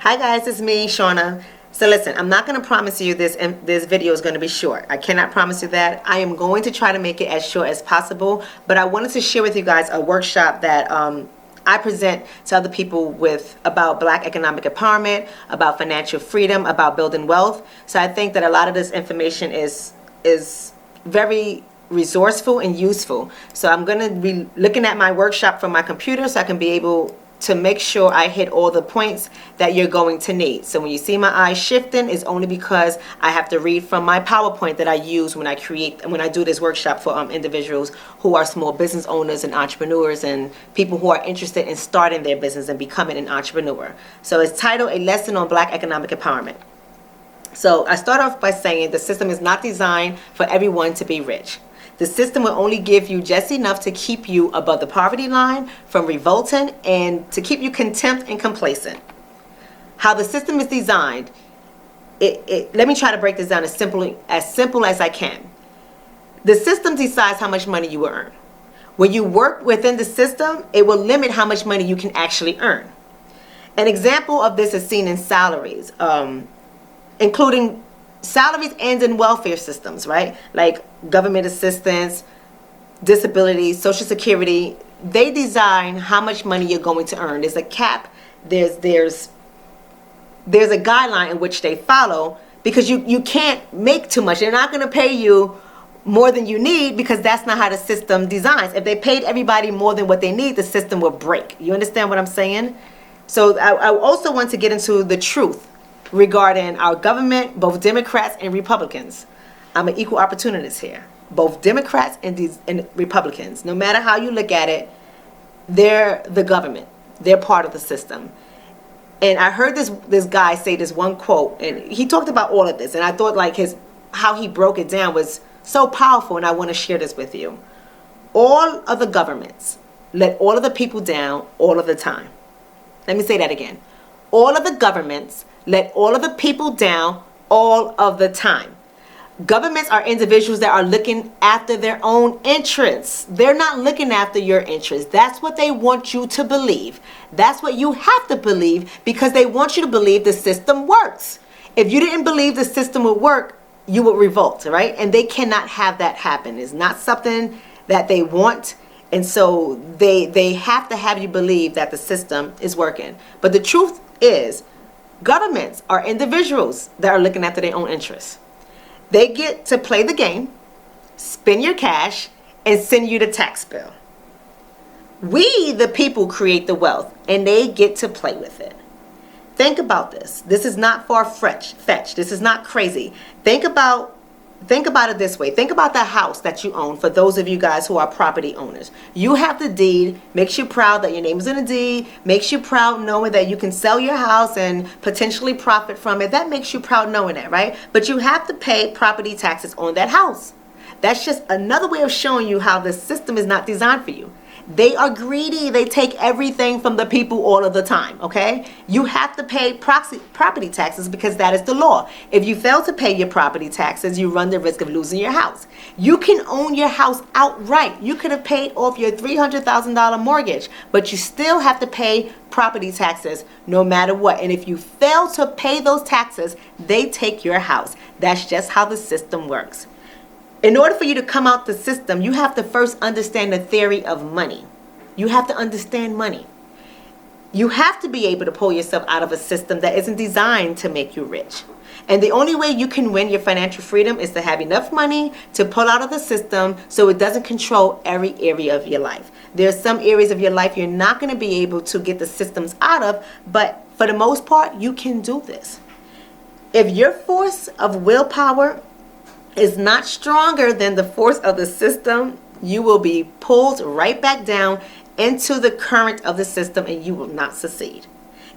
Hi guys, it's me, Shauna. So listen, I'm not going to promise you this video is going to be short. I cannot promise you that. I am going to try to make it as short as possible, but I wanted to share with you guys a workshop that I present to other people about Black economic empowerment, about financial freedom, about building wealth. So I think that a lot of this information is very resourceful and useful. So I'm going to be looking at my workshop from my computer so I can be able to make sure I hit all the points that you're going to need. So when you see my eyes shifting, it's only because I have to read from my PowerPoint that I use when I do this workshop for individuals who are small business owners and entrepreneurs and people who are interested in starting their business and becoming an entrepreneur. So it's titled A Lesson on Black Economic Empowerment. So I start off by saying the system is not designed for everyone to be rich. The system will only give you just enough to keep you above the poverty line from revolting and to keep you content and complacent. How the system is designed, let me try to break this down as simple as I can. The system decides how much money you will earn. When you work within the system, it will limit how much money you can actually earn. An example of this is seen in salaries, including salaries and in welfare systems, right? Like government assistance, disability, Social Security. They design how much money you're going to earn. There's a cap. There's a guideline in which they follow because you can't make too much. They're not going to pay you more than you need because that's not how the system designs. If they paid everybody more than what they need, the system will break. You understand what I'm saying? So I also want to get into the truth regarding our government, both Democrats and Republicans. I'm an equal opportunist here. Both Democrats and Republicans. No matter how you look at it, they're the government. They're part of the system. And I heard this guy say this one quote, and he talked about all of this, and I thought like how he broke it down was so powerful, and I want to share this with you. All of the governments let all of the people down all of the time. Let me say that again. All of the governments let all of the people down all of the time. Governments are individuals that are looking after their own interests. They're not looking after your interests. That's what they want you to believe. That's what you have to believe because they want you to believe the system works. If you didn't believe the system would work, you would revolt, right? And they cannot have that happen. It's not something that they want. And so they have to have you believe that the system is working. But the truth is, governments are individuals that are looking after their own interests. They get to play the game, spend your cash, and send you the tax bill. We, the people, create the wealth, and they get to play with it. Think about this. This is not far-fetched. This is not crazy. Think about it this way. Think about the house that you own for those of you guys who are property owners. You have the deed, makes you proud that your name is in the deed, makes you proud knowing that you can sell your house and potentially profit from it. That makes you proud knowing that, right? But you have to pay property taxes on that house. That's just another way of showing you how the system is not designed for you. They are greedy. They take everything from the people all of the time, okay? You have to pay property taxes because that is the law. If you fail to pay your property taxes, you run the risk of losing your house. You can own your house outright. You could have paid off your $300,000 mortgage, but you still have to pay property taxes no matter what. And if you fail to pay those taxes, they take your house. That's just how the system works. In order for you to come out the system, you have to first understand the theory of money. You have to understand money. You have to be able to pull yourself out of a system that isn't designed to make you rich. And the only way you can win your financial freedom is to have enough money to pull out of the system so it doesn't control every area of your life. There are some areas of your life you're not going to be able to get the systems out of, but for the most part, you can do this. If your force of willpower is not stronger than the force of the system, you will be pulled right back down into the current of the system and you will not succeed.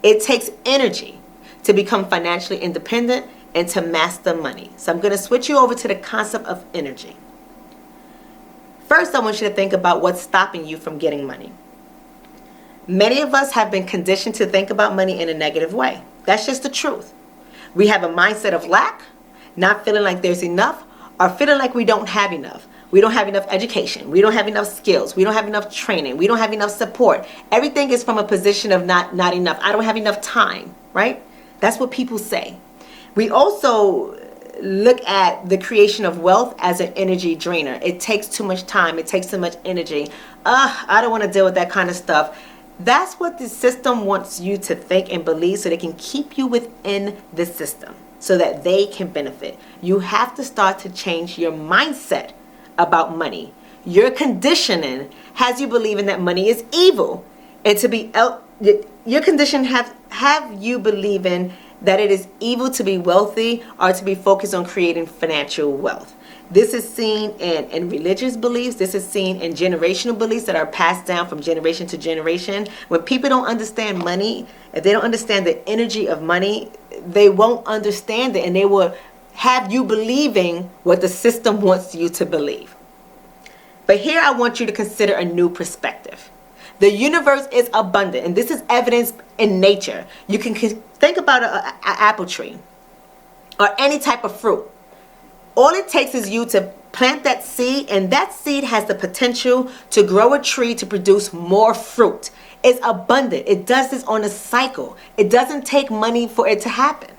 It takes energy to become financially independent and to master money. So I'm going to switch you over to the concept of energy. First, I want you to think about what's stopping you from getting money. Many of us have been conditioned to think about money in a negative way. That's just the truth. We have a mindset of lack, not feeling like there's enough, or feeling like we don't have enough. We don't have enough education. We don't have enough skills. We don't have enough training. We don't have enough support. Everything is from a position of not enough. I don't have enough time, right? That's what people say. We also look at the creation of wealth as an energy drainer. It takes too much time. It takes too much energy. I don't want to deal with that kind of stuff. That's what the system wants you to think and believe so they can keep you within the system so that they can benefit. You have to start to change your mindset about money. Your conditioning has you believing that money is evil. And to be your condition have you believing that it is evil to be wealthy or to be focused on creating financial wealth. This is seen in religious beliefs. This is seen in generational beliefs that are passed down from generation to generation. When people don't understand money, if they don't understand the energy of money, they won't understand it, and they will have you believing what the system wants you to believe. But here I want you to consider a new perspective. The universe is abundant, and this is evidence in nature. You can think about an apple tree or any type of fruit. All it takes is you to plant that seed, and that seed has the potential to grow a tree to produce more fruit. It's abundant. It does this on a cycle. It doesn't take money for it to happen.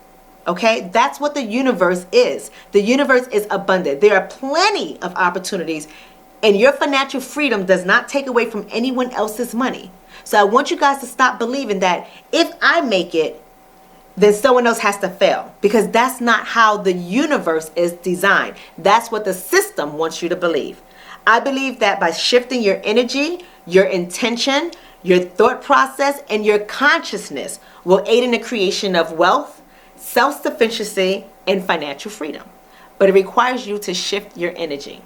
Okay? That's what the universe is. The universe is abundant. There are plenty of opportunities, and your financial freedom does not take away from anyone else's money. So I want you guys to stop believing that if I make it, then someone else has to fail, because that's not how the universe is designed. That's what the system wants you to believe. I believe that by shifting your energy, your intention, your thought process, and your consciousness will aid in the creation of wealth, self-sufficiency, and financial freedom. But it requires you to shift your energy.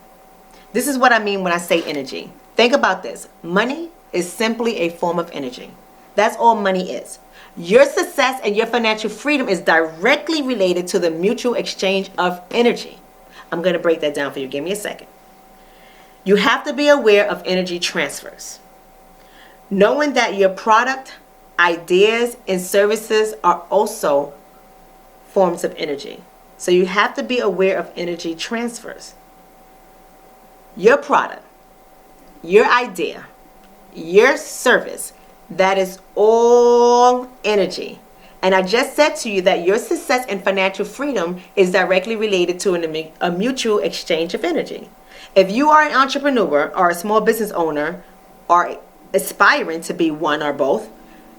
This is what I mean when I say energy. Think about this. Money is simply a form of energy. That's all money is. Your success and your financial freedom is directly related to the mutual exchange of energy. I'm going to break that down for you. Give me a second. You have to be aware of energy transfers. Knowing that your product, ideas, and services are also forms of energy. So you have to be aware of energy transfers. Your product, your idea, your service, that is all energy. And I just said to you that your success and financial freedom is directly related to a mutual exchange of energy. If you are an entrepreneur or a small business owner or aspiring to be one or both,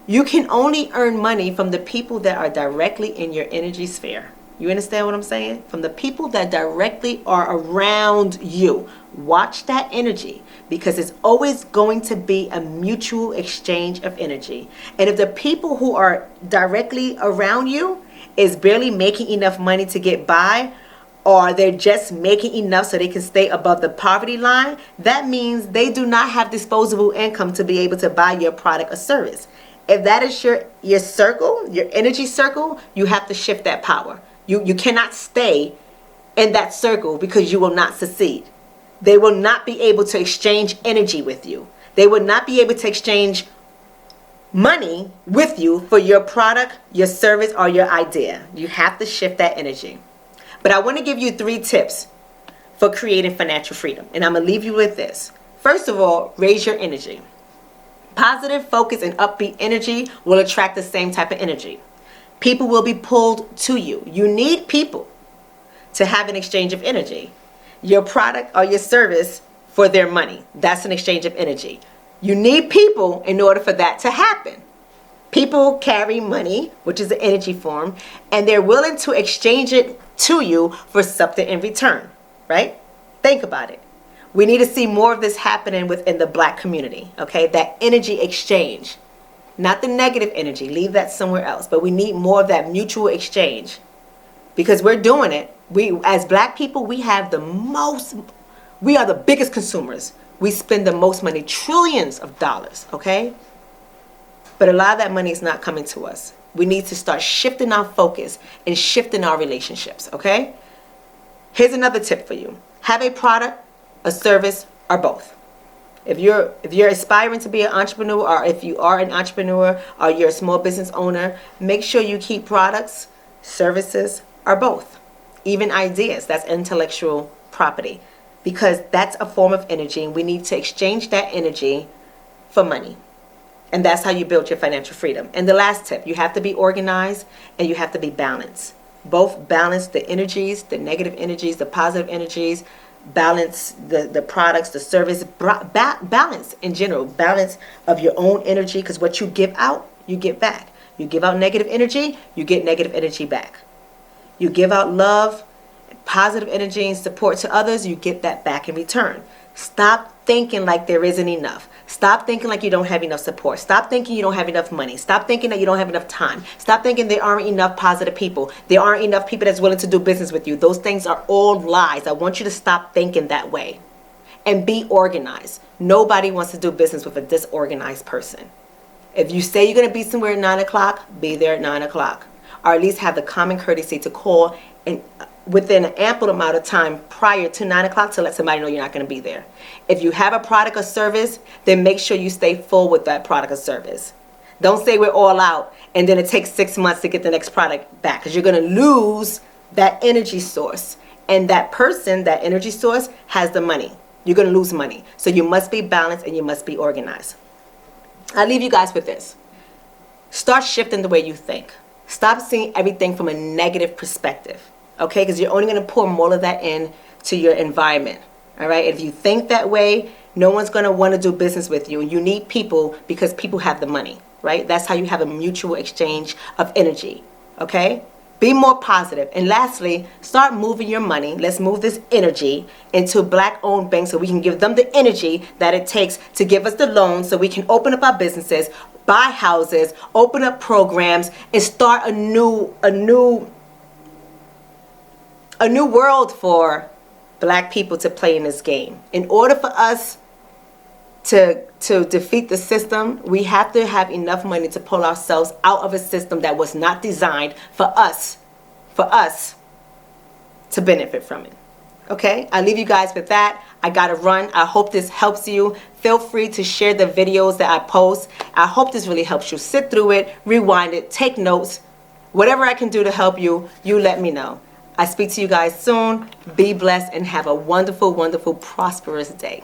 you can only earn money from the people that are directly in your energy sphere. You understand what I'm saying? From the people that directly are around you. Watch that energy, because it's always going to be a mutual exchange of energy. And if the people who are directly around you is barely making enough money to get by, or they're just making enough so they can stay above the poverty line, that means they do not have disposable income to be able to buy your product or service. If that is your circle, your energy circle, you have to shift that power. You cannot stay in that circle, because you will not succeed. They will not be able to exchange energy with you. They will not be able to exchange money with you for your product, your service, or your idea. You have to shift that energy. But I want to give you 3 tips for creating financial freedom. And I'm going to leave you with this. First of all, raise your energy. Positive, focus, and upbeat energy will attract the same type of energy. People will be pulled to you. You need people to have an exchange of energy. Your product or your service for their money. That's an exchange of energy. You need people in order for that to happen. People carry money, which is an energy form, and they're willing to exchange it to you for something in return, right? Think about it. We need to see more of this happening within the Black community, okay? That energy exchange. Not the negative energy. Leave that somewhere else. But we need more of that mutual exchange, because we're doing it. We, as Black people, we are the biggest consumers. We spend the most money, trillions of dollars, okay? But a lot of that money is not coming to us. We need to start shifting our focus and shifting our relationships, okay? Here's another tip for you. Have a product, a service, or both. If you're aspiring to be an entrepreneur, or if you are an entrepreneur or you're a small business owner, make sure you keep products, services, or both. Even ideas, that's intellectual property, because that's a form of energy, and we need to exchange that energy for money. And that's how you build your financial freedom. And the last tip, you have to be organized and you have to be balanced. Both balance the energies, the negative energies, the positive energies, balance the products, the service, balance in general, balance of your own energy, because what you give out, you get back. You give out negative energy, you get negative energy back. You give out love, positive energy and support to others, you get that back in return. Stop thinking like there isn't enough. Stop thinking like you don't have enough support. Stop thinking you don't have enough money. Stop thinking that you don't have enough time. Stop thinking there aren't enough positive people. There aren't enough people that's willing to do business with you. Those things are all lies. I want you to stop thinking that way and be organized. Nobody wants to do business with a disorganized person. If you say you're going to be somewhere at 9 o'clock, be there at 9 o'clock. Or at least have the common courtesy to call and within an ample amount of time prior to 9 o'clock to let somebody know you're not going to be there. If you have a product or service, then make sure you stay full with that product or service. Don't say we're all out and then it takes 6 months to get the next product back, because you're going to lose that energy source. And that person, that energy source, has the money. You're going to lose money. So you must be balanced and you must be organized. I'll leave you guys with this. Start shifting the way you think. Stop seeing everything from a negative perspective. Okay, because you're only going to pour more of that in to your environment. All right, if you think that way, no one's going to want to do business with you. You need people because people have the money, right? That's how you have a mutual exchange of energy. Okay, be more positive. And lastly, start moving your money. Let's move this energy into Black-owned banks so we can give them the energy that it takes to give us the loans so we can open up our businesses, buy houses, open up programs, and start a new world for Black people to play in this game. In order for us to defeat the system, we have to have enough money to pull ourselves out of a system that was not designed for us to benefit from it. Okay, I'll leave you guys with that. I gotta run. I hope this helps you. Feel free to share the videos that I post. I hope this really helps you. Sit through it, rewind it, take notes. Whatever I can do to help you, you let me know. I speak to you guys soon. Be blessed and have a wonderful, wonderful, prosperous day.